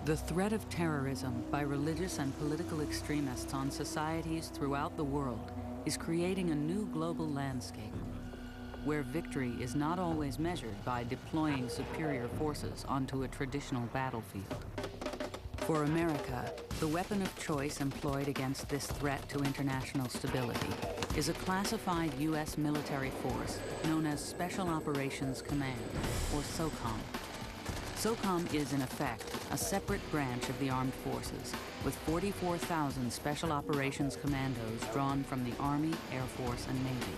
The threat of terrorism by religious and political extremists on societies throughout the world is creating a new global landscape, where victory is not always measured by deploying superior forces onto a traditional battlefield. For America, the weapon of choice employed against this threat to international stability is a classified U.S. military force known as Special Operations Command, or SOCOM. SOCOM is, in effect, a separate branch of the armed forces, with 44,000 Special Operations Commandos drawn from the Army, Air Force, and Navy.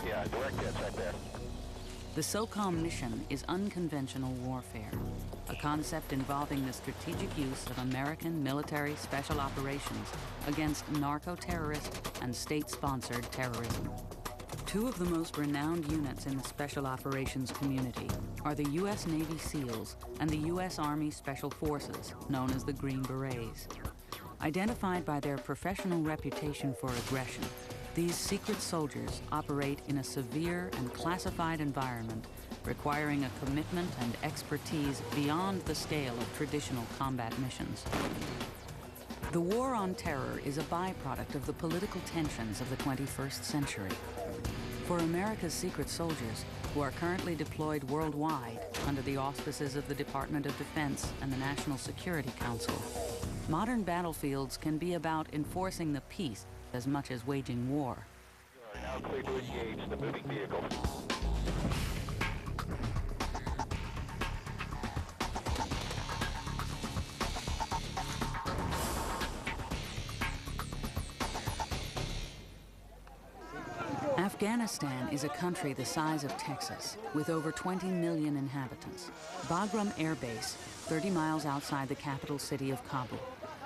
Yeah, direct hits right there. The SOCOM mission is unconventional warfare, a concept involving the strategic use of American military special operations against narco-terrorist and state-sponsored terrorism. Two of the most renowned units in the special operations community are the U.S. Navy SEALs and the U.S. Army Special Forces, known as the Green Berets. Identified by their professional reputation for aggression, these secret soldiers operate in a severe and classified environment, requiring a commitment and expertise beyond the scale of traditional combat missions. The war on terror is a byproduct of the political tensions of the 21st century. For America's secret soldiers, who are currently deployed worldwide under the auspices of the Department of Defense and the National Security Council, modern battlefields can be about enforcing the peace as much as waging war. You are now clear to engage the moving vehicle. Afghanistan is a country the size of Texas, with over 20 million inhabitants. Bagram Air Base, 30 miles outside the capital city of Kabul,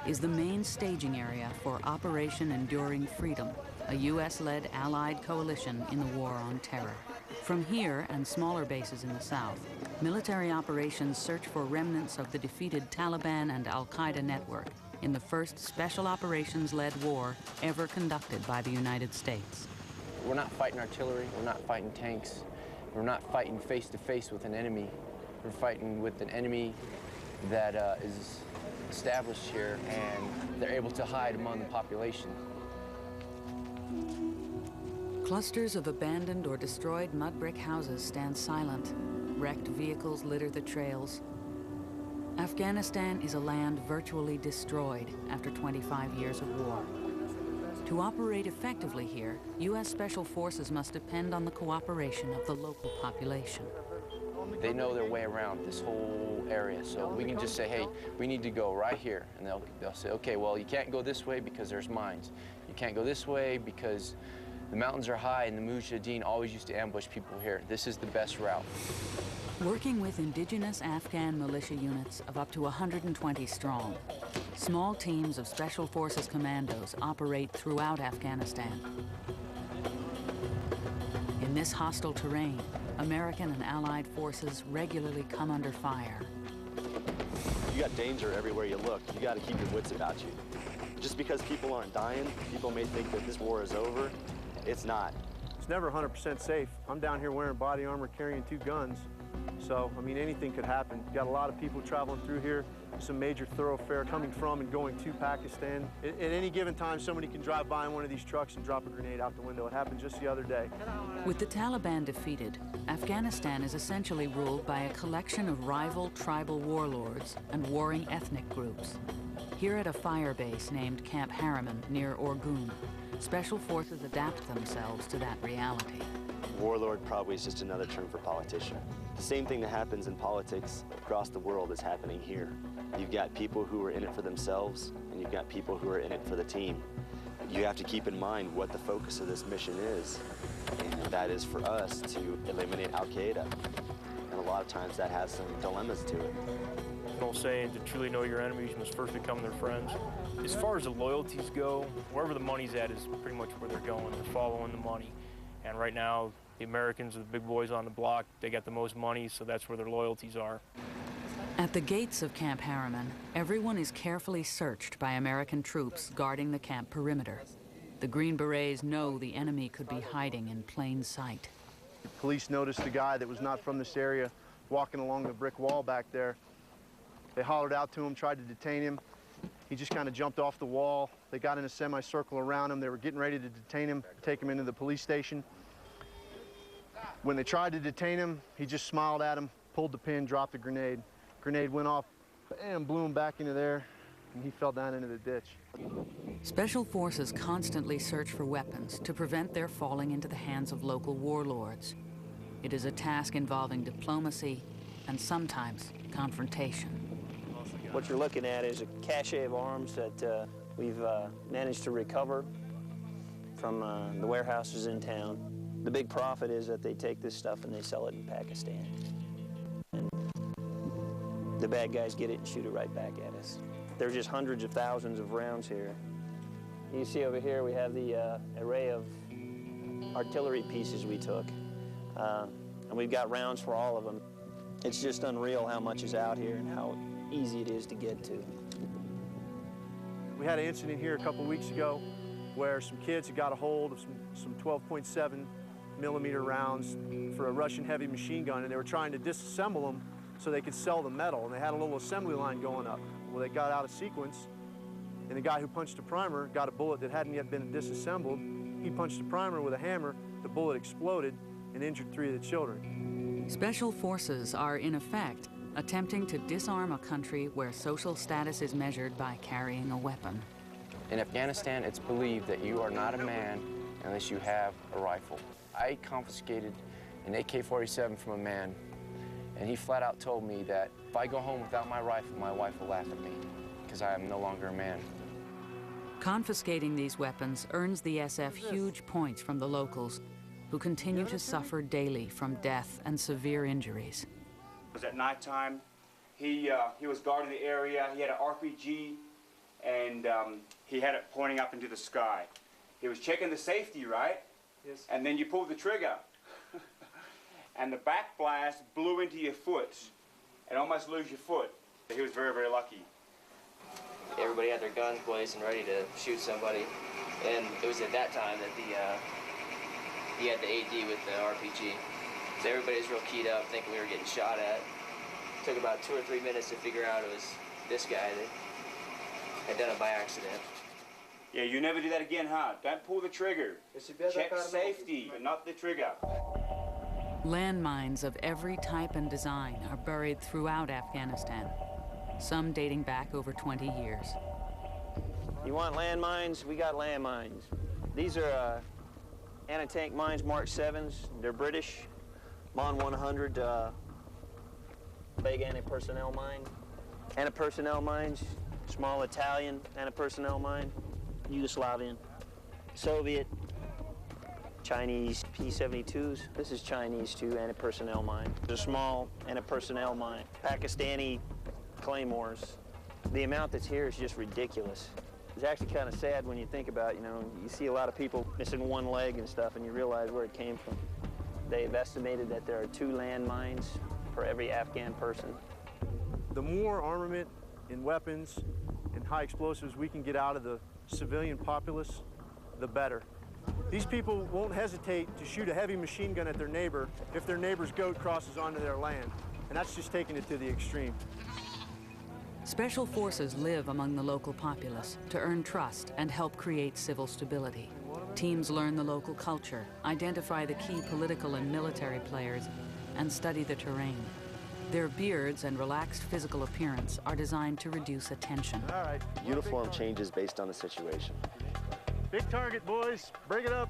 is the main staging area for Operation Enduring Freedom, a U.S.-led allied coalition in the war on terror. From here and smaller bases in the south, military operations search for remnants of the defeated Taliban and al-Qaeda network in the first special operations-led war ever conducted by the United States. We're not fighting artillery, we're not fighting tanks, we're not fighting face-to-face with an enemy. We're fighting with an enemy that is established here, and they're able to hide among the population. Clusters of abandoned or destroyed mud brick houses stand silent. Wrecked vehicles litter the trails. Afghanistan is a land virtually destroyed after 25 years of war. To operate effectively here, U.S. Special Forces must depend on the cooperation of the local population. They know their way around this whole area, so we can just say, hey, we need to go right here. And they'll say, okay, well, you can't go this way because there's mines. You can't go this way because the mountains are high and the Mujahideen always used to ambush people here. This is the best route. Working with indigenous Afghan militia units of up to 120 strong, small teams of Special Forces commandos operate throughout Afghanistan. In this hostile terrain, American and Allied forces regularly come under fire. You got danger everywhere you look. You got to keep your wits about you. Just because people aren't dying, people may think that this war is over. It's not. It's never 100% safe. I'm down here wearing body armor, carrying 2 guns. So, I mean, anything could happen. You got a lot of people traveling through here, some major thoroughfare coming from and going to Pakistan. At any given time, somebody can drive by in one of these trucks and drop a grenade out the window. It happened just the other day. With the Taliban defeated, Afghanistan is essentially ruled by a collection of rival tribal warlords and warring ethnic groups. Here at a fire base named Camp Harriman near Orgun, Special Forces adapt themselves to that reality. Warlord probably is just another term for politician. The same thing that happens in politics across the world is happening here. You've got people who are in it for themselves, and you've got people who are in it for the team. You have to keep in mind what the focus of this mission is, and that is for us to eliminate Al-Qaeda. And a lot of times that has some dilemmas to it. An old saying, to truly know your enemies, you must first become their friends. As far as the loyalties go, wherever the money's at is pretty much where they're going. They're following the money. And right now, the Americans are the big boys on the block. They got the most money, so that's where their loyalties are. At the gates of Camp Harriman, everyone is carefully searched by American troops guarding the camp perimeter. The Green Berets know the enemy could be hiding in plain sight. Police noticed a guy that was not from this area walking along the brick wall back there. They hollered out to him, tried to detain him. He just kind of jumped off the wall. They got in a semicircle around him. They were getting ready to detain him, take him into the police station. When they tried to detain him, he just smiled at him, pulled the pin, dropped the grenade. Grenade went off and blew him back into there, and he fell down into the ditch. Special forces constantly search for weapons to prevent their falling into the hands of local warlords. It is a task involving diplomacy and sometimes confrontation. What you're looking at is a cache of arms that we've managed to recover from the warehouses in town. The big profit is that they take this stuff and they sell it in Pakistan. And the bad guys get it and shoot it right back at us. There's just hundreds of thousands of rounds here. You see over here we have the array of artillery pieces we took. And we've got rounds for all of them. It's just unreal how much is out here and how easy it is to get to. We had an incident here a couple weeks ago where some kids had got a hold of some 12.7 millimeter rounds for a Russian heavy machine gun, and they were trying to disassemble them so they could sell the metal, and they had a little assembly line going up. Well, they got out of sequence, and the guy who punched the primer got a bullet that hadn't yet been disassembled. He punched the primer with a hammer, the bullet exploded and injured 3 of the children. Special forces are, in effect, attempting to disarm a country where social status is measured by carrying a weapon. In Afghanistan, it's believed that you are not a man unless you have a rifle. I confiscated an AK-47 from a man, and he flat out told me that if I go home without my rifle, my wife will laugh at me because I am no longer a man. Confiscating these weapons earns the SF huge points from the locals, who continue to suffer daily from death and severe injuries. It was at nighttime. He was guarding the area. He had an RPG, and he had it pointing up into the sky. He was checking the safety, right? Yes. And then you pulled the trigger. And the back blast blew into your foot and almost lose your foot. He was very, very lucky. Everybody had their guns blazing, ready to shoot somebody. And it was at that time that he had the AD with the RPG. So everybody was real keyed up, thinking we were getting shot at. It took about 2 or 3 minutes to figure out it was this guy that had done it by accident. Yeah, you never do that again, huh? Don't pull the trigger. Check safety, but not the trigger. Landmines of every type and design are buried throughout Afghanistan, some dating back over 20 years. You want landmines? We got landmines. These are anti-tank mines, Mark 7s. They're British. Mon 100, big anti-personnel mine. Anti-personnel mines, small Italian anti-personnel mine. Yugoslavian, Soviet, Chinese P-72s. This is Chinese too, anti-personnel mine. It's a small anti-personnel mine. Pakistani claymores. The amount that's here is just ridiculous. It's actually kind of sad when you think about, you see a lot of people missing one leg and stuff, and you realize where it came from. They've estimated that there are 2 landmines for every Afghan person. The more armament and weapons and high explosives we can get out of the civilian populace, the better. These people won't hesitate to shoot a heavy machine gun at their neighbor if their neighbor's goat crosses onto their land, and that's just taking it to the extreme. Special forces live among the local populace to earn trust and help create civil stability. Teams learn the local culture, identify the key political and military players, and study the terrain. Their beards and relaxed physical appearance are designed to reduce attention. All right. Uniform changes based on the situation. Big target, boys. Bring it up.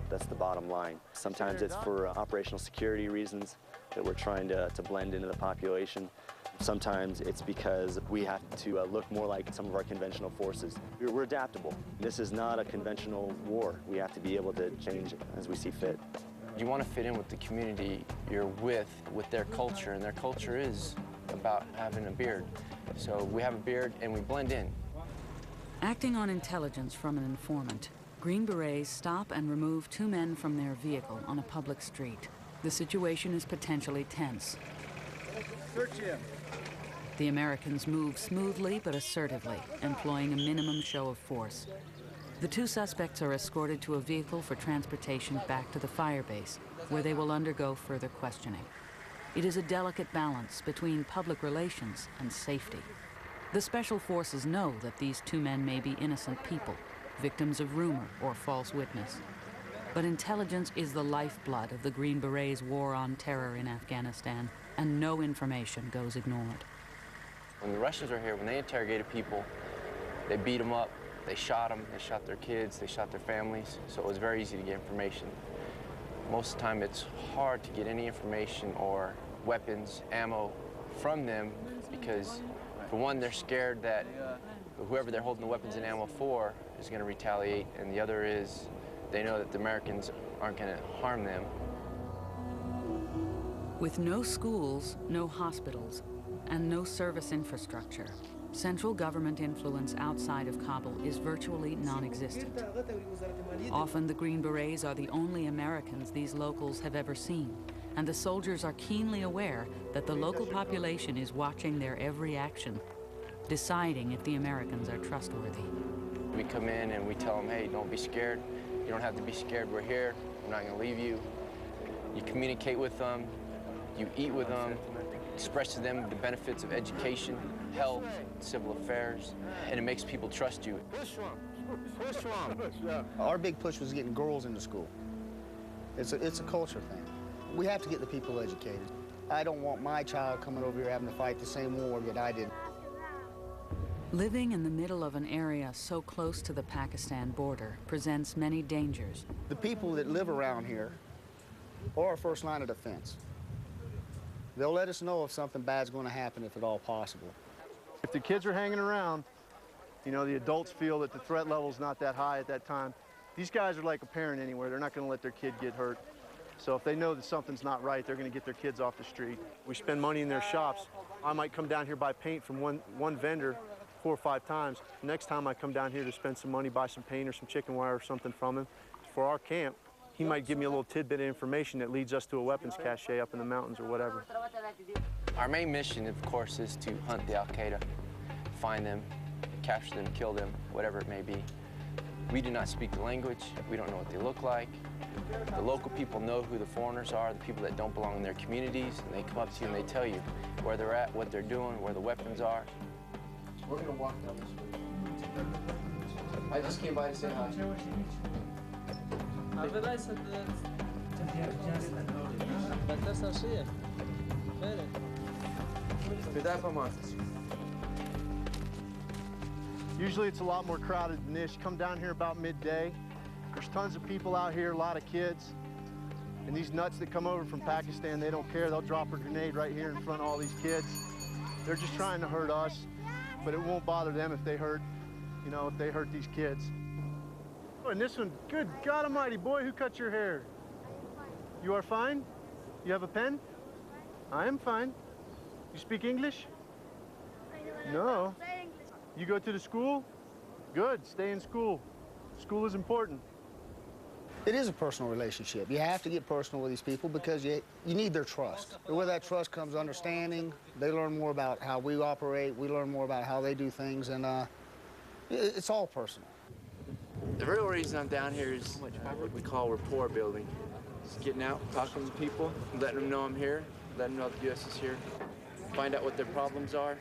That's the bottom line. Sometimes it's for operational security reasons that we're trying to blend into the population. Sometimes it's because we have to look more like some of our conventional forces. We're adaptable. This is not a conventional war. We have to be able to change it as we see fit. You want to fit in with the community you're with their culture, and their culture is about having a beard. So we have a beard and we blend in. Acting on intelligence from an informant, Green Berets stop and remove 2 men from their vehicle on a public street. The situation is potentially tense. Search him. The Americans move smoothly but assertively, employing a minimum show of force. The 2 suspects are escorted to a vehicle for transportation back to the firebase, where they will undergo further questioning. It is a delicate balance between public relations and safety. The special forces know that these two men may be innocent people, victims of rumor or false witness. But intelligence is the lifeblood of the Green Berets' war on terror in Afghanistan, and no information goes ignored. When the Russians were here, when they interrogated people, they beat them up, they shot them, they shot their kids, they shot their families, so it was very easy to get information. Most of the time it's hard to get any information or weapons, ammo from them because, for one, they're scared that whoever they're holding the weapons and ammo for is going to retaliate, and the other is they know that the Americans aren't going to harm them. With no schools, no hospitals, and no service infrastructure, central government influence outside of Kabul is virtually non-existent. Often the Green Berets are the only Americans these locals have ever seen, and the soldiers are keenly aware that the local population is watching their every action, deciding if the Americans are trustworthy. We come in and we tell them, hey, don't be scared. You don't have to be scared, we're here, we're not going to leave you. You communicate with them, you eat with them, express to them the benefits of education, health, civil affairs, and it makes people trust you. Our big push was getting girls into school. It's a culture thing. We have to get the people educated. I don't want my child coming over here having to fight the same war that I did. Living in the middle of an area so close to the Pakistan border presents many dangers. The people that live around here are our first line of defense. They'll let us know if something bad's going to happen, if at all possible. If the kids are hanging around, you know, the adults feel that the threat level's not that high at that time. These guys are like a parent anywhere. They're not going to let their kid get hurt. So if they know that something's not right, they're going to get their kids off the street. We spend money in their shops. I might come down here, buy paint from one vendor 4 or 5 times. Next time I come down here to spend some money, buy some paint or some chicken wire or something from him for our camp, he might give me a little tidbit of information that leads us to a weapons cache up in the mountains or whatever. Our main mission, of course, is to hunt the Al-Qaeda, find them, capture them, kill them, whatever it may be. We do not speak the language. We don't know what they look like. The local people know who the foreigners are, the people that don't belong in their communities, and they come up to you and they tell you where they're at, what they're doing, where the weapons are. We're going to walk down this way. I just came by to say hi. Usually it's a lot more crowded than this. You come down here about midday. There's tons of people out here, a lot of kids. And these nuts that come over from Pakistan, they don't care. They'll drop a grenade right here in front of all these kids. They're just trying to hurt us, but it won't bother them if they hurt, you know, if they hurt these kids. Oh, and this one, good God Almighty, boy, who cut your hair? You are fine? You have a pen? I am fine. You speak English? No. You go to the school? Good, stay in school. School is important. It is a personal relationship. You have to get personal with these people because you need their trust. And with that trust comes understanding. They learn more about how we operate. We learn more about how they do things, and it's all personal. The real reason I'm down here is what we call rapport building. Just getting out, talking to people, letting them know I'm here, letting them know the U.S. is here, find out what their problems are,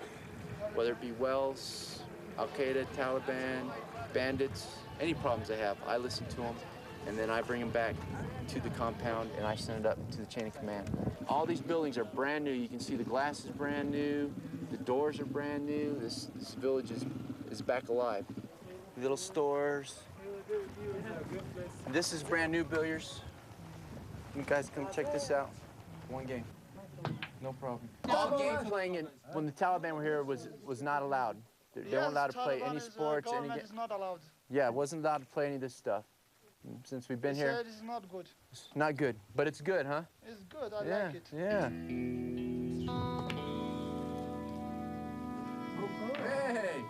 whether it be Wells, Al-Qaeda, Taliban, bandits, any problems they have. I listen to them, and then I bring them back to the compound, and I send it up to the chain of command. All these buildings are brand new. You can see the glass is brand new, the doors are brand new. This village is back alive. Little stores. This is brand new, Billiards. You guys come check this out. One game. No problem. All game playing when the Taliban were here was not allowed. They weren't allowed to play any sports. Is not allowed. Yeah, wasn't allowed to play any of this stuff. Since we've been here. It's not good. It's not good, but it's good, huh? It's good. I like it. Yeah. Hey.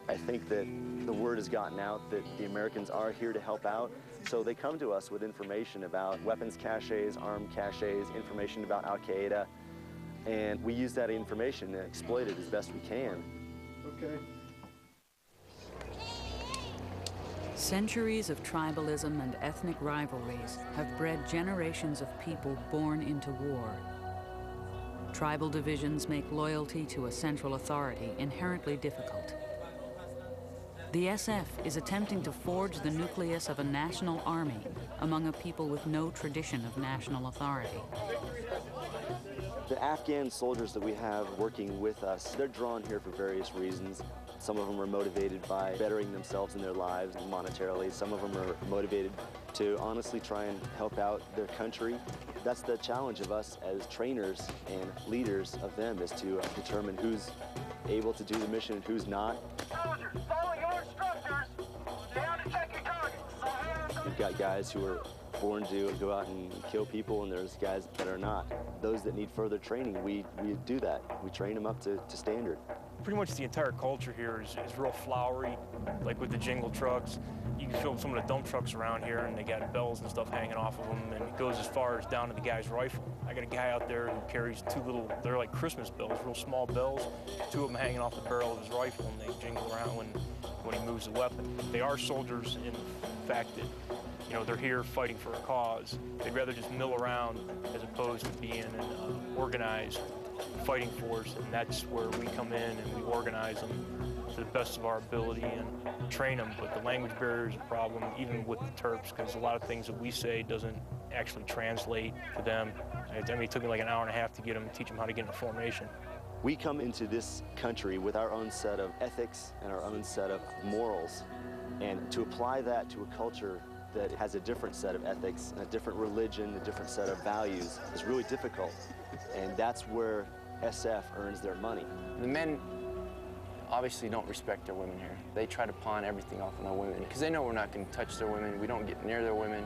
I think that the word has gotten out that the Americans are here to help out, so they come to us with information about weapons caches, armed caches, information about Al-Qaeda, and we use that information to exploit it as best we can. Okay. Centuries of tribalism and ethnic rivalries have bred generations of people born into war. Tribal divisions make loyalty to a central authority inherently difficult. The SF is attempting to forge the nucleus of a national army among a people with no tradition of national authority. The Afghan soldiers that we have working with us, they're drawn here for various reasons. Some of them are motivated by bettering themselves in their lives monetarily. Some of them are motivated to honestly try and help out their country. That's the challenge of us as trainers and leaders of them, is to determine who's able to do the mission and who's not. Soldiers, follow your instructors. Down to check your targets. We've got guys who are born to go out and kill people, and there's guys that are not. Those that need further training, we do that. We train them up to standard. Pretty much the entire culture here is real flowery, like with the jingle trucks. You can feel some of the dump trucks around here, and they got bells and stuff hanging off of them, and it goes as far as down to the guy's rifle. I got a guy out there who carries two little, they're like Christmas bells, real small bells, two of them hanging off the barrel of his rifle, and they jingle around when he moves the weapon. They are soldiers in the fact that, you know, they're here fighting for a cause. They'd rather just mill around as opposed to being an organized fighting force, and that's where we come in and we organize them to the best of our ability and train them. But the language barrier is a problem, even with the Terps, because a lot of things that we say doesn't actually translate to them. I mean, it took me like an hour and a half to get them, teach them how to get into formation. We come into this country with our own set of ethics and our own set of morals, and to apply that to a culture that has a different set of ethics, a different religion, a different set of values is really difficult. And that's where SF earns their money. The men obviously don't respect their women here. They try to pawn everything off on their women because they know we're not going to touch their women. We don't get near their women.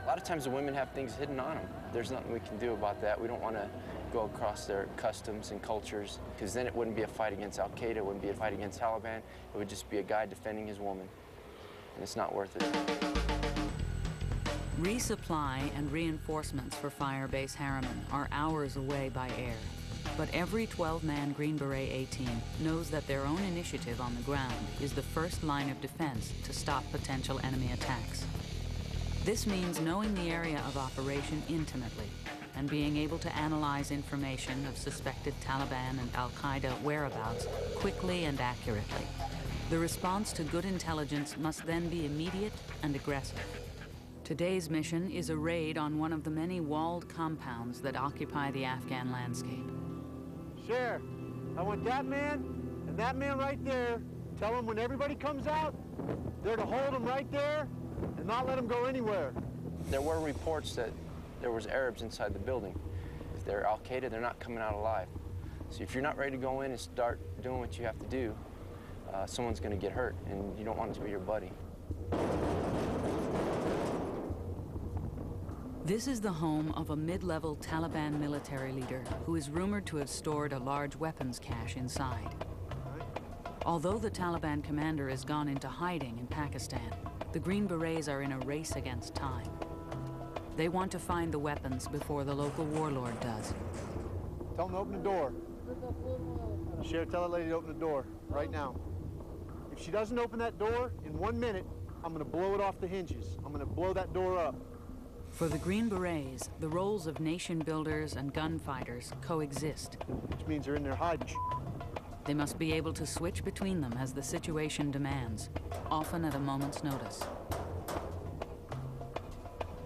A lot of times the women have things hidden on them. There's nothing we can do about that. We don't want to go across their customs and cultures, because then it wouldn't be a fight against Al-Qaeda, it wouldn't be a fight against Taliban. It would just be a guy defending his woman, and it's not worth it. Resupply and reinforcements for Fire Base Harriman are hours away by air. But every 12-man Green Beret A-Team knows that their own initiative on the ground is the first line of defense to stop potential enemy attacks. This means knowing the area of operation intimately and being able to analyze information of suspected Taliban and Al-Qaeda whereabouts quickly and accurately. The response to good intelligence must then be immediate and aggressive. Today's mission is a raid on one of the many walled compounds that occupy the Afghan landscape. Sheriff, I want that man and that man right there. Tell them when everybody comes out, they're to hold them right there and not let them go anywhere. There were reports that there was Arabs inside the building. If they're Al-Qaeda, they're not coming out alive. So if you're not ready to go in and start doing what you have to do, someone's going to get hurt, and you don't want it to be your buddy. This is the home of a mid-level Taliban military leader who is rumored to have stored a large weapons cache inside. Although the Taliban commander has gone into hiding in Pakistan, the Green Berets are in a race against time. They want to find the weapons before the local warlord does. Tell them to open the door. Sheriff, tell that lady to open the door right now. If she doesn't open that door in 1 minute, I'm going to blow it off the hinges. I'm going to blow that door up. For the Green Berets, the roles of nation builders and gunfighters coexist. Which means they're in there hiding. They must be able to switch between them as the situation demands, often at a moment's notice.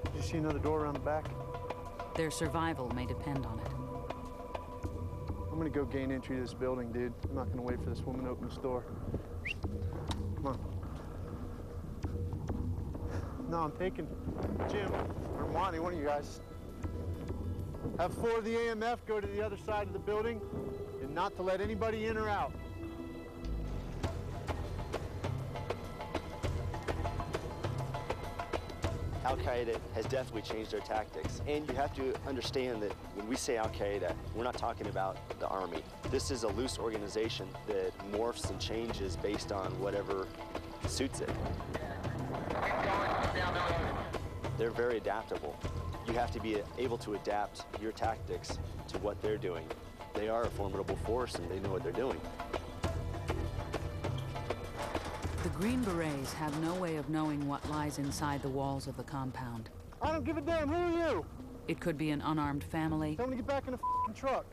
Did you see another door around the back? Their survival may depend on it. I'm gonna go gain entry to this building, dude. I'm not gonna wait for this woman to open this door. Come on. No, I'm taking Jim or Monty, one of you guys. Have 4 of the AMF go to the other side of the building and not to let anybody in or out. Al-Qaeda has definitely changed their tactics. And you have to understand that when we say Al-Qaeda, we're not talking about the army. This is a loose organization that morphs and changes based on whatever suits it. They're very adaptable. You have to be able to adapt your tactics to what they're doing. They are a formidable force and they know what they're doing. The Green Berets have no way of knowing what lies inside the walls of the compound. I don't give a damn, who are you? It could be an unarmed family. Tell them to get back in the f***ing truck.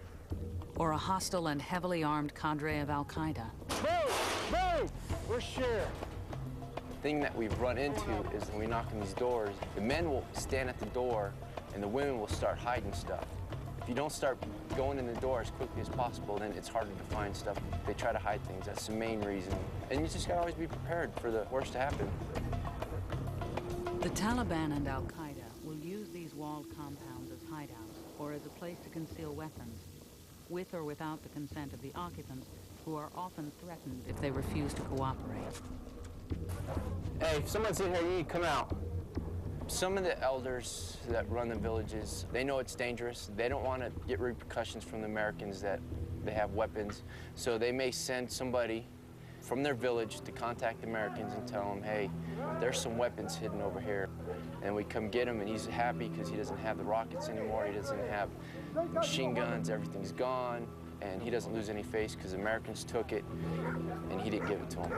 or a hostile and heavily armed cadre of Al-Qaeda. Move! Move! We're sure. The thing that we've run into is when we knock on these doors, the men will stand at the door and the women will start hiding stuff. If you don't start going in the door as quickly as possible, then it's harder to find stuff. They try to hide things. That's the main reason. And you just gotta always be prepared for the worst to happen. The Taliban and Al-Qaeda will use these walled compounds as hideouts or as a place to conceal weapons, with or without the consent of the occupants, who are often threatened if they refuse to cooperate. Hey, if someone's in here, you need to come out. Some of the elders that run the villages, they know it's dangerous. They don't want to get repercussions from the Americans that they have weapons. So they may send somebody from their village to contact the Americans and tell them, hey, there's some weapons hidden over here. And we come get him, and he's happy because he doesn't have the rockets anymore. He doesn't have machine guns. Everything's gone. And he doesn't lose any face because the Americans took it, and he didn't give it to him.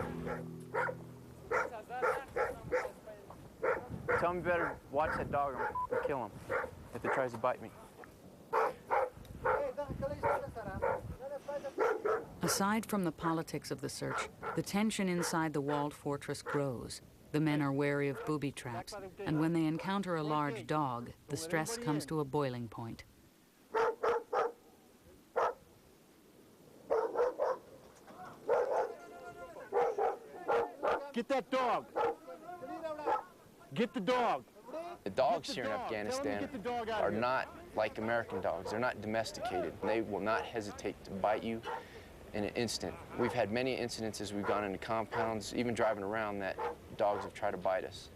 Tell me better watch that dog or kill him if it tries to bite me. Aside from the politics of the search, the tension inside the walled fortress grows. The men are wary of booby traps, and when they encounter a large dog, the stress comes to a boiling point. Get that dog. Get the dog. The dogs here in Afghanistan are not like American dogs. They're not domesticated. They will not hesitate to bite you in an instant. We've had many incidences. We've gone into compounds, even driving around, that dogs have tried to bite us.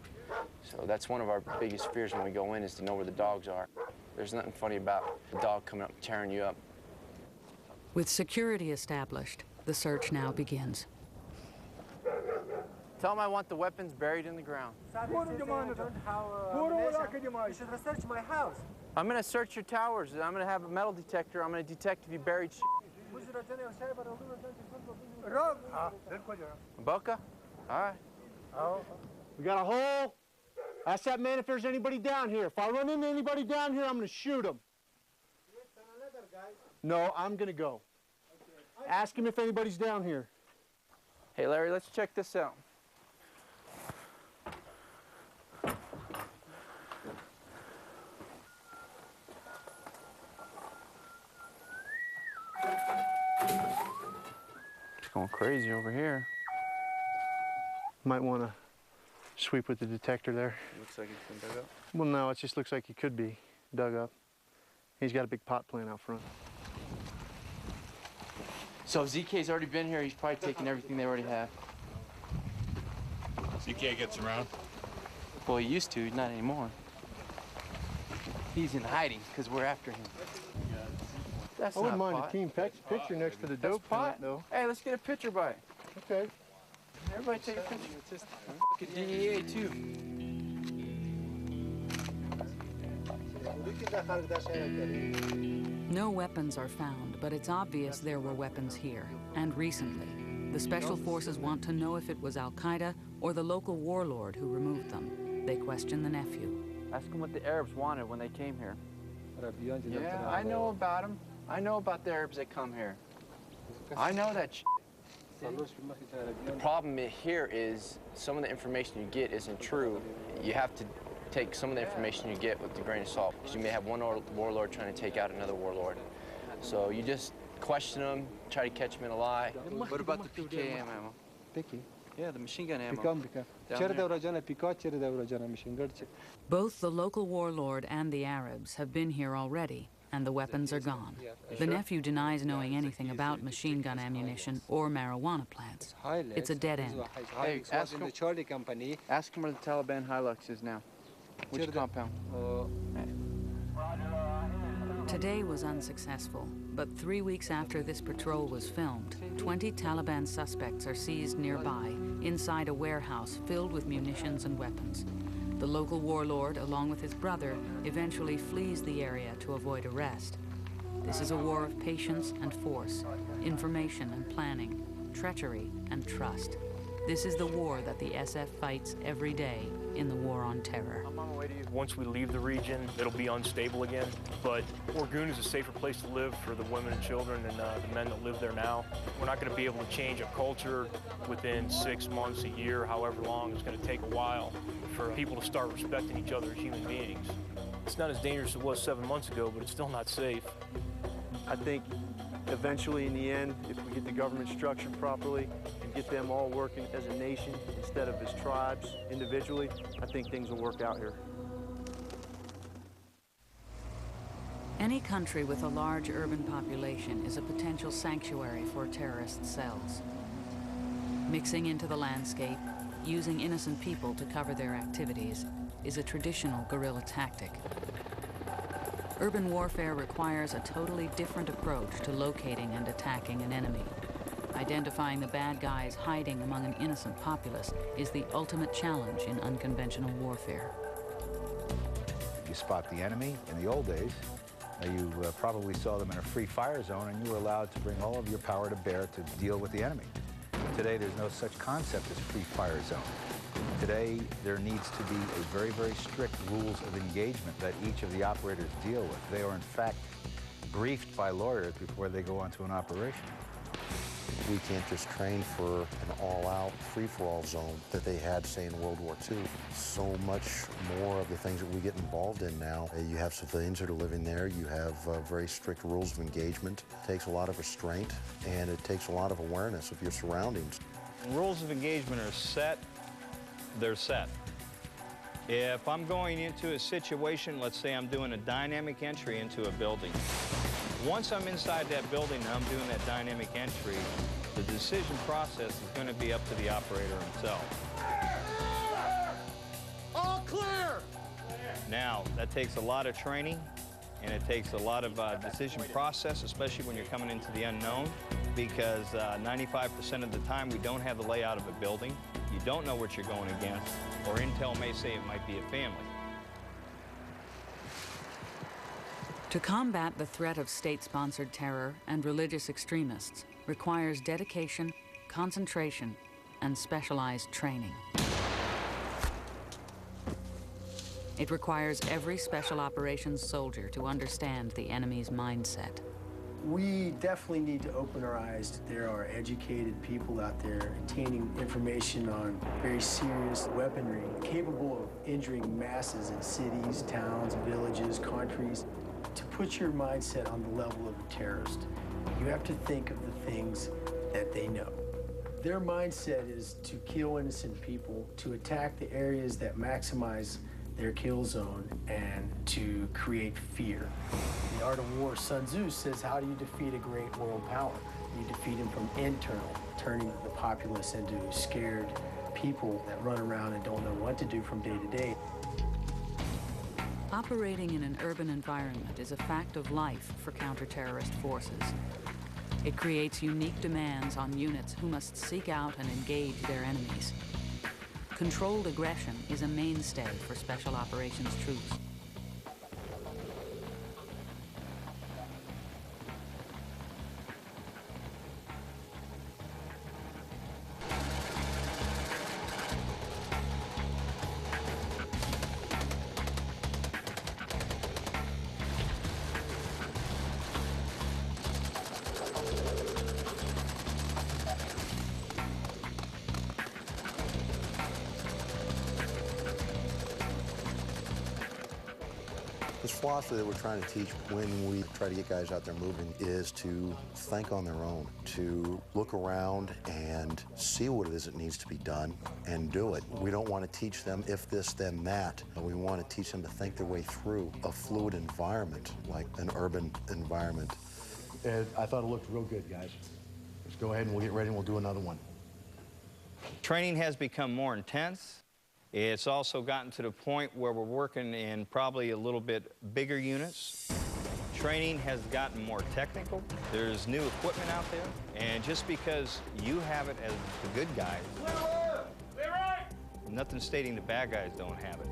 So that's one of our biggest fears when we go in, is to know where the dogs are. There's nothing funny about a dog coming up and tearing you up. With security established, the search now begins. Tell them I want the weapons buried in the ground. You should research my house. I'm going to search your towers. I'm going to have a metal detector. I'm going to detect if you buried Boca? All right. We got a hole. Ask that man if there's anybody down here. If I run into anybody down here, I'm going to shoot him. No, I'm going to go. Ask him if anybody's down here. Hey, Larry, let's check this out. It's going crazy over here. Might want to sweep with the detector there. Looks like it's been dug up. Well, no, it just looks like he could be dug up. He's got a big pot plant out front. So ZK's already been here. He's probably taken everything they already have. ZK gets around? Well, he used to, not anymore. He's in hiding because we're after him. That's I wouldn't not mind pot. a team picture next to the That's dope pot. plant, though. Hey, let's get a picture by it. Okay. Everybody take a picture. Look at DEA, too. No weapons are found, but it's obvious there were weapons here, and recently. The Special Forces want to know if it was Al-Qaeda or the local warlord who removed them. They question the nephew. Ask them what the Arabs wanted when they came here. Yeah, I know about them. I know about the Arabs that come here. I know that shit. The problem here is some of the information you get isn't true. You have to take some of the information you get with a grain of salt, because you may have one warlord trying to take out another warlord. So you just question them, try to catch them in a lie. What about the PKM ammo? PK? Yeah, the machine gun ammo. Both the local warlord and the Arabs have been here already, and the weapons are gone. The nephew denies knowing anything about machine gun ammunition or marijuana plants. It's a dead end. Hey, ask him where the Taliban Hilux is now. Which compound? Today was unsuccessful, but 3 weeks after this patrol was filmed, 20 Taliban suspects are seized nearby, inside a warehouse filled with munitions and weapons. The local warlord, along with his brother, eventually flees the area to avoid arrest. This is a war of patience and force, information and planning, treachery and trust. This is the war that the SF fights every day in the war on terror. I'm on my way to you. Once we leave the region, it'll be unstable again. But Orgoon is a safer place to live for the women and children and the men that live there now. We're not going to be able to change a culture within 6 months, a year, however long. It's going to take a while for people to start respecting each other as human beings. It's not as dangerous as it was 7 months ago, but it's still not safe. I think eventually, in the end, if we get the government structured properly and get them all working as a nation instead of as tribes individually, I think things will work out here. Any country with a large urban population is a potential sanctuary for terrorist cells. Mixing into the landscape, using innocent people to cover their activities, is a traditional guerrilla tactic. Urban warfare requires a totally different approach to locating and attacking an enemy. Identifying the bad guys hiding among an innocent populace is the ultimate challenge in unconventional warfare. You spot the enemy in the old days. You probably saw them in a free fire zone, and you were allowed to bring all of your power to bear to deal with the enemy. Today, there's no such concept as free fire zone. Today, there needs to be a very, very strict rules of engagement that each of the operators deal with. They are, in fact, briefed by lawyers before they go onto an operation. We can't just train for an all-out, free-for-all zone that they had, say, in World War II. So much more of the things that we get involved in now. You have civilians that are living there. You have very strict rules of engagement. It takes a lot of restraint, and it takes a lot of awareness of your surroundings. Rules of engagement are set. They're set. If I'm going into a situation, let's say I'm doing a dynamic entry into a building. Once I'm inside that building and I'm doing that dynamic entry, the decision process is going to be up to the operator himself. All clear! Now, that takes a lot of training, and it takes a lot of decision process, especially when you're coming into the unknown, because 95% of the time we don't have the layout of a building. You don't know what you're going against, or intel may say it might be a family. To combat the threat of state-sponsored terror and religious extremists requires dedication, concentration, and specialized training. It requires every special operations soldier to understand the enemy's mindset. We definitely need to open our eyes. There are educated people out there obtaining information on very serious weaponry capable of injuring masses in cities, towns, villages, countries. To put your mindset on the level of a terrorist, you have to think of the things that they know. Their mindset is to kill innocent people, to attack the areas that maximize their kill zone, and to create fear. In The Art of War, Sun Tzu says, how do you defeat a great world power? You defeat him from internal, turning the populace into scared people that run around and don't know what to do from day to day. Operating in an urban environment is a fact of life for counter-terrorist forces. It creates unique demands on units who must seek out and engage their enemies. Controlled aggression is a mainstay for special operations troops. This philosophy that we're trying to teach when we try to get guys out there moving is to think on their own, to look around and see what it is that needs to be done and do it. We don't want to teach them if this, then that. We want to teach them to think their way through a fluid environment, like an urban environment. I thought it looked real good, guys. Let's go ahead and we'll get ready and we'll do another one. Training has become more intense. It's also gotten to the point where we're working in probably a little bit bigger units. Training has gotten more technical. There's new equipment out there. And just because you have it as the good guys, nothing stating the bad guys don't have it.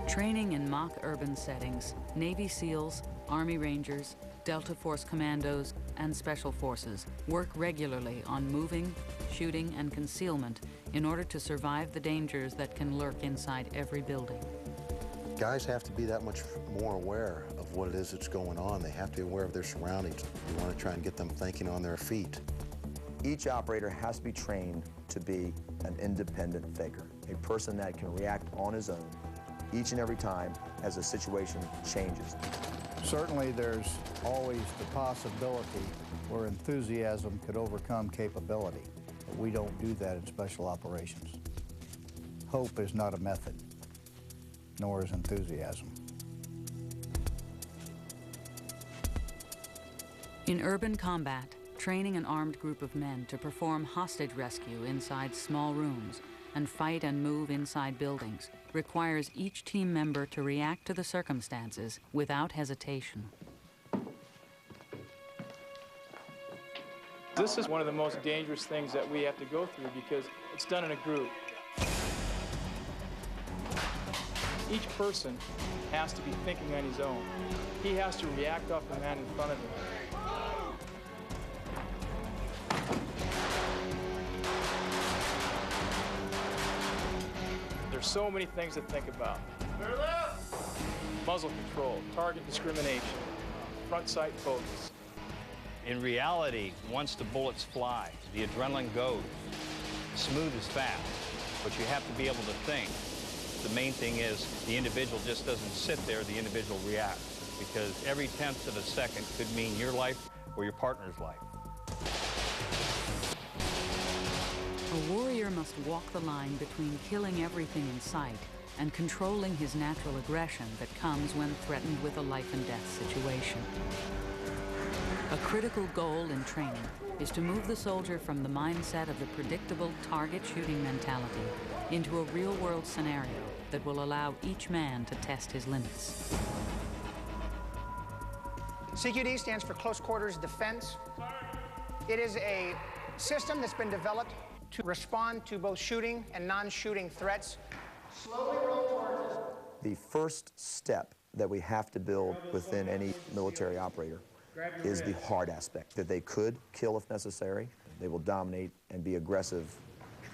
Training in mock urban settings, Navy SEALs, Army Rangers, Delta Force commandos, and special forces work regularly on moving, shooting, and concealment in order to survive the dangers that can lurk inside every building. Guys have to be that much more aware of what it is that's going on. They have to be aware of their surroundings. You want to try and get them thinking on their feet. Each operator has to be trained to be an independent thinker, a person that can react on his own each and every time as the situation changes. Certainly there's always the possibility where enthusiasm could overcome capability. But we don't do that in special operations. Hope is not a method, nor is enthusiasm. In urban combat, training an armed group of men to perform hostage rescue inside small rooms and fight and move inside buildings requires each team member to react to the circumstances without hesitation. This is one of the most dangerous things that we have to go through because it's done in a group. Each person has to be thinking on his own. He has to react off the man in front of him. There's so many things to think about. Muzzle control, target discrimination, front sight focus. In reality, once the bullets fly, the adrenaline goes. Smooth is fast, but you have to be able to think. The main thing is the individual just doesn't sit there, the individual reacts, because every tenth of a second could mean your life or your partner's life. A warrior must walk the line between killing everything in sight and controlling his natural aggression that comes when threatened with a life and death situation. A critical goal in training is to move the soldier from the mindset of the predictable target shooting mentality into a real-world scenario that will allow each man to test his limits. CQD stands for Close Quarters Defense. It is a system that's been developed to respond to both shooting and non-shooting threats. Slowly roll towards us. The first step that we have to build within any military operator is the hard aspect, that they could kill if necessary. They will dominate and be aggressive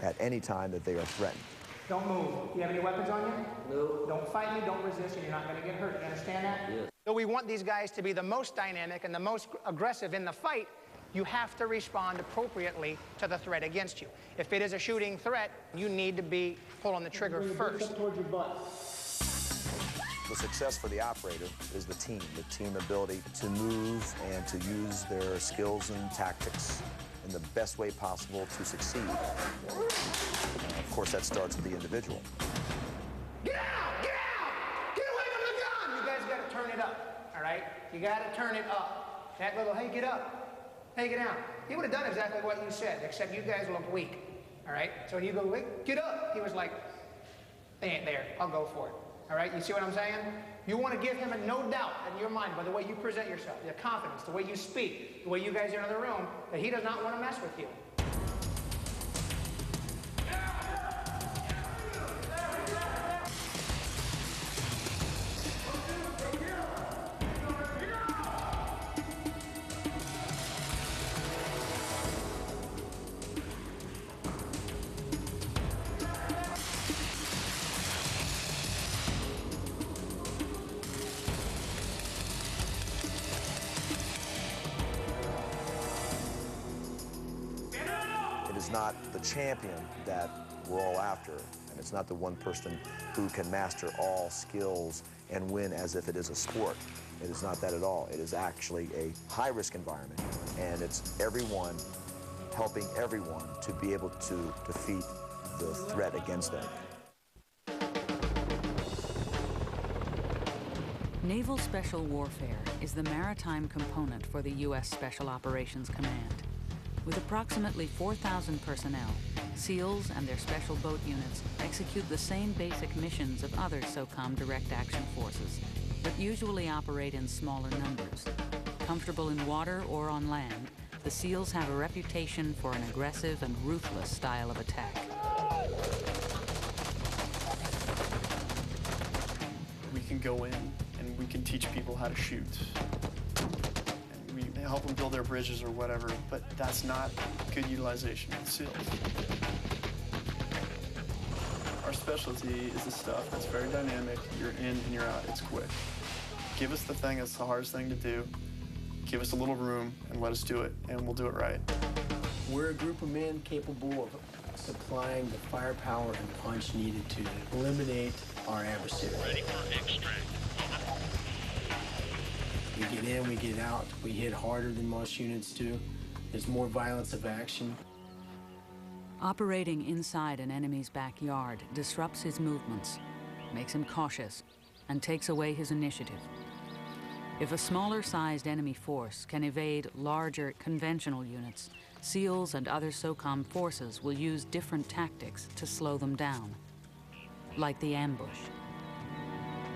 at any time that they are threatened. Don't move. Do you have any weapons on you? No. Don't fight me, don't resist, and you're not going to get hurt. You understand that? Yes. So we want these guys to be the most dynamic and the most aggressive in the fight. You have to respond appropriately to the threat against you. If it is a shooting threat, you need to be pulling the trigger first. Towards your butt. The success for the operator is the team ability to move and to use their skills and tactics in the best way possible to succeed. Of course, that starts with the individual. Get out! Get out! Get away from the gun! You guys got to turn it up, all right? You got to turn it up. That little, hey, get up. Hey, get down. He would have done exactly what you said, except you guys look weak, all right? So when you go, wait, get up, he was like, they ain't there. I'll go for it. All right, you see what I'm saying? You want to give him a no doubt in your mind by the way you present yourself, your confidence, the way you speak, the way you guys are in the room, that he does not want to mess with you. Not the champion that we're all after, and it's not the one person who can master all skills and win as if it is a sport. It is not that at all. It is actually a high-risk environment, and it's everyone helping everyone to be able to defeat the threat against them. Naval Special Warfare is the maritime component for the U.S. Special Operations Command. With approximately 4,000 personnel, SEALs and their special boat units execute the same basic missions of other SOCOM direct action forces, but usually operate in smaller numbers. Comfortable in water or on land, the SEALs have a reputation for an aggressive and ruthless style of attack. We can go in and we can teach people how to shoot. help them build their bridges or whatever, but that's not good utilization of SEALs. Our specialty is the stuff that's very dynamic. You're in and you're out. It's quick. Give us the thing that's the hardest thing to do. Give us a little room and let us do it, and we'll do it right. We're a group of men capable of supplying the firepower and punch needed to eliminate our adversary. Ready for extract. We get in, we get out. We hit harder than most units do. There's more violence of action. Operating inside an enemy's backyard disrupts his movements, makes him cautious, and takes away his initiative. If a smaller-sized enemy force can evade larger conventional units, SEALs and other SOCOM forces will use different tactics to slow them down, like the ambush.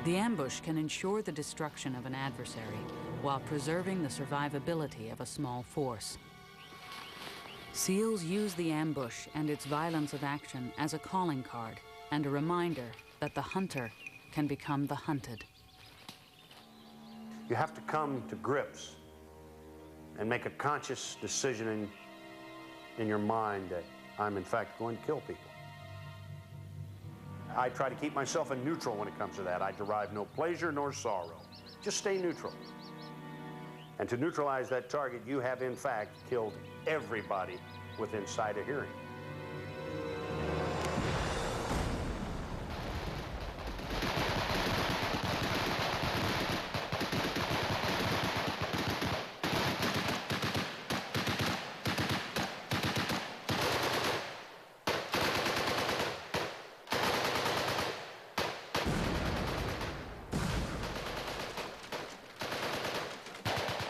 The ambush can ensure the destruction of an adversary while preserving the survivability of a small force. SEALs use the ambush and its violence of action as a calling card and a reminder that the hunter can become the hunted. You have to come to grips and make a conscious decision in your mind that I'm in fact going to kill people. I try to keep myself in neutral when it comes to that. I derive no pleasure nor sorrow. Just stay neutral. And to neutralize that target, you have in fact killed everybody within sight of hearing.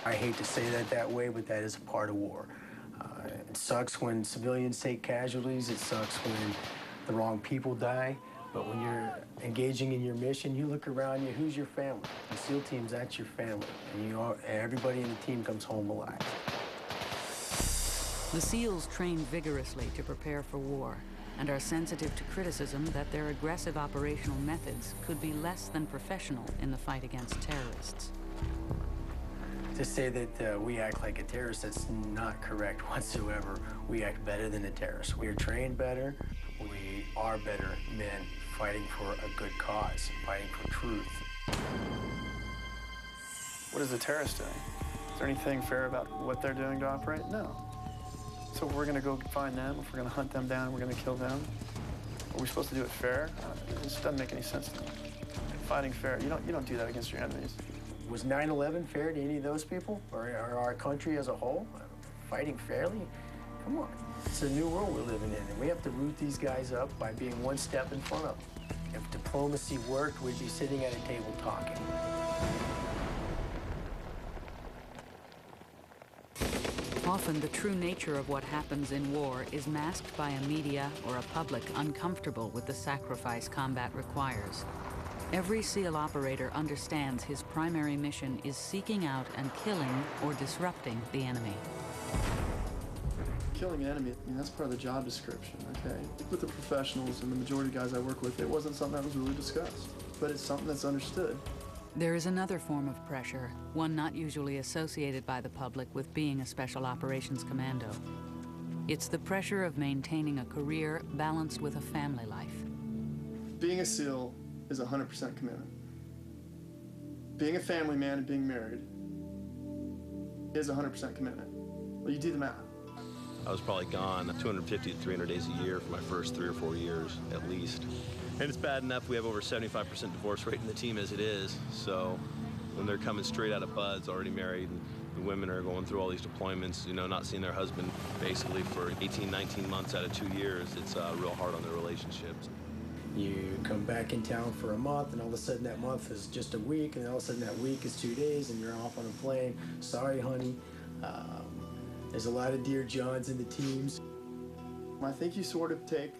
I hate to say that way, but that is a part of war. It sucks when civilians take casualties. It sucks when the wrong people die. But when you're engaging in your mission, you look around you, who's your family? The SEAL teams, that's your family. And everybody in the team comes home alive. The SEALs train vigorously to prepare for war and are sensitive to criticism that their aggressive operational methods could be less than professional in the fight against terrorists. To say that we act like a terrorist, that's not correct whatsoever. We act better than a terrorist. We are trained better. We are better men fighting for a good cause, fighting for truth. What is a terrorist doing? Is there anything fair about what they're doing to operate? No. So if we're going to go find them, if we're going to hunt them down, we're going to kill them, are we supposed to do it fair? It just doesn't make any sense to me. Fighting fair, you don't do that against your enemies. Was 9/11 fair to any of those people, or our country as a whole? Fighting fairly? Come on. It's a new world we're living in, and we have to root these guys up by being one step in front of them. If diplomacy worked, we'd be sitting at a table talking. Often the true nature of what happens in war is masked by a media or a public uncomfortable with the sacrifice combat requires. Every SEAL operator understands his primary mission is seeking out and killing or disrupting the enemy. Killing an enemy, that's part of the job description, okay? With the professionals and the majority of guys I work with, it wasn't something that was really discussed, but it's something that's understood. There is another form of pressure, one not usually associated by the public with being a special operations commando. It's the pressure of maintaining a career balanced with a family life. Being a SEAL is 100% commitment. Being a family man and being married is 100% commitment. Well, you do the math. I was probably gone 250 to 300 days a year for my first 3 or 4 years, at least. And it's bad enough we have over 75% divorce rate in the team as it is, so when they're coming straight out of buds, already married, and the women are going through all these deployments, not seeing their husband basically for 18, 19 months out of 2 years, it's real hard on their relationships. You come back in town for a month, and all of a sudden that month is just a week, and all of a sudden that week is 2 days, and you're off on a plane. Sorry, honey. There's a lot of Dear Johns in the teams. I think you sort of take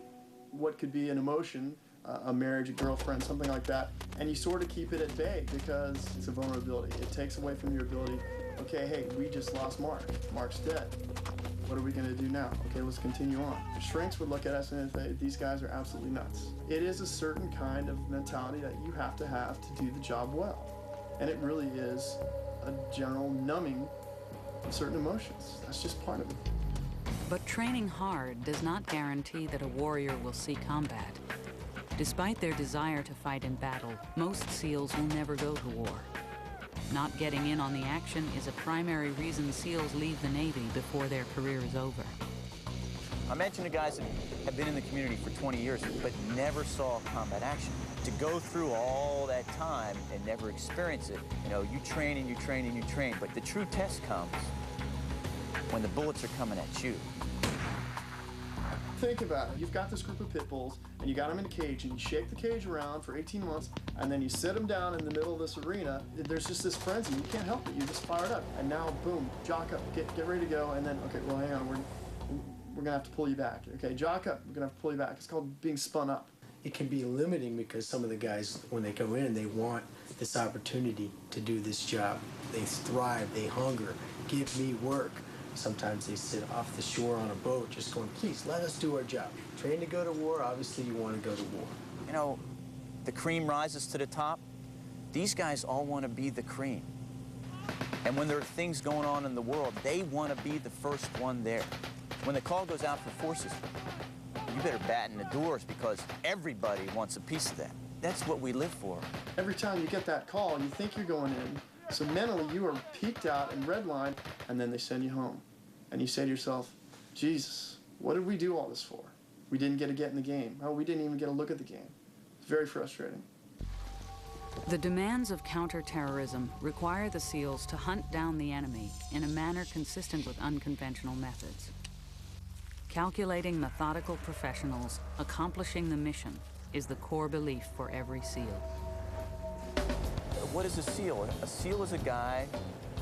what could be an emotion, a marriage, a girlfriend, something like that, and you sort of keep it at bay because it's a vulnerability. It takes away from your ability, okay, hey, we just lost Mark. Mark's dead. What are we going to do now? Okay, let's continue on. Shrinks would look at us and say, these guys are absolutely nuts. It is a certain kind of mentality that you have to do the job well. And it really is a general numbing certain emotions. That's just part of it. But training hard does not guarantee that a warrior will see combat. Despite their desire to fight in battle, most SEALs will never go to war. Not getting in on the action is a primary reason SEALs leave the Navy before their career is over. I mentioned the guys that have been in the community for 20 years but never saw combat action. To go through all that time and never experience it, you know, you train and you train and you train, but the true test comes when the bullets are coming at you. Think about it. You've got this group of pit bulls, and you got them in a cage, and you shake the cage around for 18 months, and then you sit them down in the middle of this arena. There's just this frenzy. You can't help it. You just fire it up. And now, boom, jock up, get ready to go, and then, okay, well, hang on, we're going to have to pull you back. Okay, jock up, we're going to have to pull you back. It's called being spun up. It can be limiting because some of the guys, when they go in, they want this opportunity to do this job. They thrive, they hunger, give me work. Sometimes they sit off the shore on a boat just going, please, let us do our job. Train to go to war, obviously you want to go to war. You know, the cream rises to the top. These guys all want to be the cream. And when there are things going on in the world, they want to be the first one there. When the call goes out for forces, you better batten the doors because everybody wants a piece of that. That's what we live for. Every time you get that call, you think you're going in. So mentally, you are peaked out and redlined, and then they send you home. And you say to yourself, Jesus, what did we do all this for? We didn't get in the game. Oh, we didn't even get a look at the game. It's very frustrating. The demands of counterterrorism require the SEALs to hunt down the enemy in a manner consistent with unconventional methods. Calculating, methodical professionals accomplishing the mission is the core belief for every SEAL. What is a SEAL? A SEAL is a guy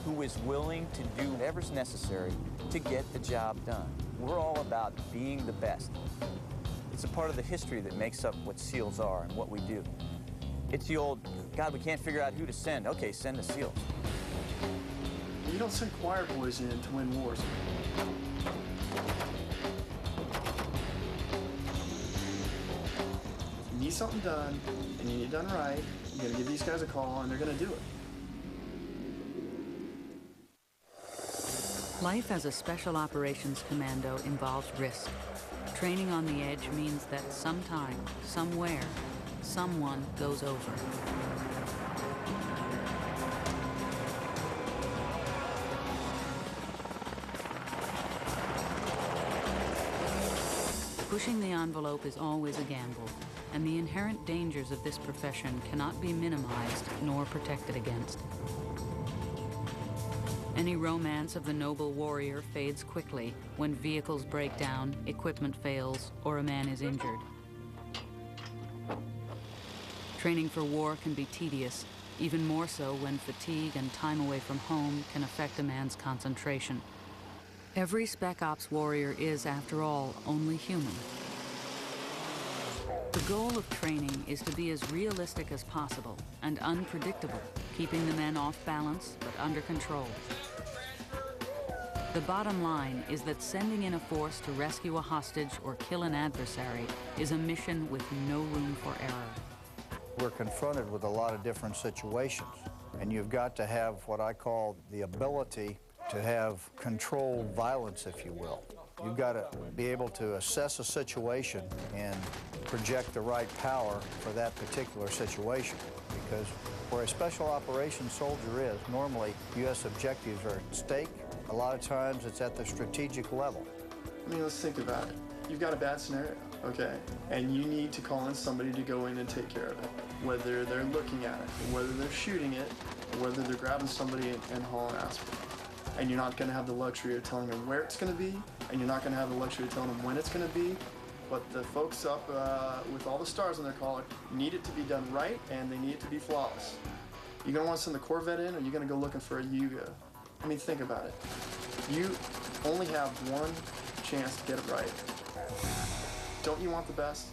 who is willing to do whatever's necessary to get the job done. We're all about being the best. It's a part of the history that makes up what SEALs are and what we do. It's the old, God, we can't figure out who to send. Okay, send the SEALs. You don't send choir boys in to win wars. If you need something done, and you need it done right, you're gonna give these guys a call, and they're gonna do it. Life as a Special Operations Commando involves risk. Training on the edge means that sometime, somewhere, someone goes over. Pushing the envelope is always a gamble, and the inherent dangers of this profession cannot be minimized nor protected against. Any romance of the noble warrior fades quickly when vehicles break down, equipment fails, or a man is injured. Training for war can be tedious, even more so when fatigue and time away from home can affect a man's concentration. Every Spec Ops warrior is, after all, only human. The goal of training is to be as realistic as possible and unpredictable, keeping the men off balance but under control. The bottom line is that sending in a force to rescue a hostage or kill an adversary is a mission with no room for error. We're confronted with a lot of different situations, and you've got to have what I call the ability to have controlled violence, if you will. You've got to be able to assess a situation and project the right power for that particular situation, because where a special operations soldier is, normally U.S. objectives are at stake. A lot of times it's at the strategic level. I mean, let's think about it. You've got a bad scenario, okay? And you need to call in somebody to go in and take care of it. Whether they're looking at it, whether they're shooting it, or whether they're grabbing somebody and hauling ass for it. And you're not gonna have the luxury of telling them where it's gonna be, and you're not gonna have the luxury of telling them when it's gonna be. But the folks up with all the stars on their collar need it to be done right, and they need it to be flawless. You're gonna want to send the Corvette in, or you're gonna go looking for a Yugo? I mean, think about it. You only have one chance to get it right. Don't you want the best?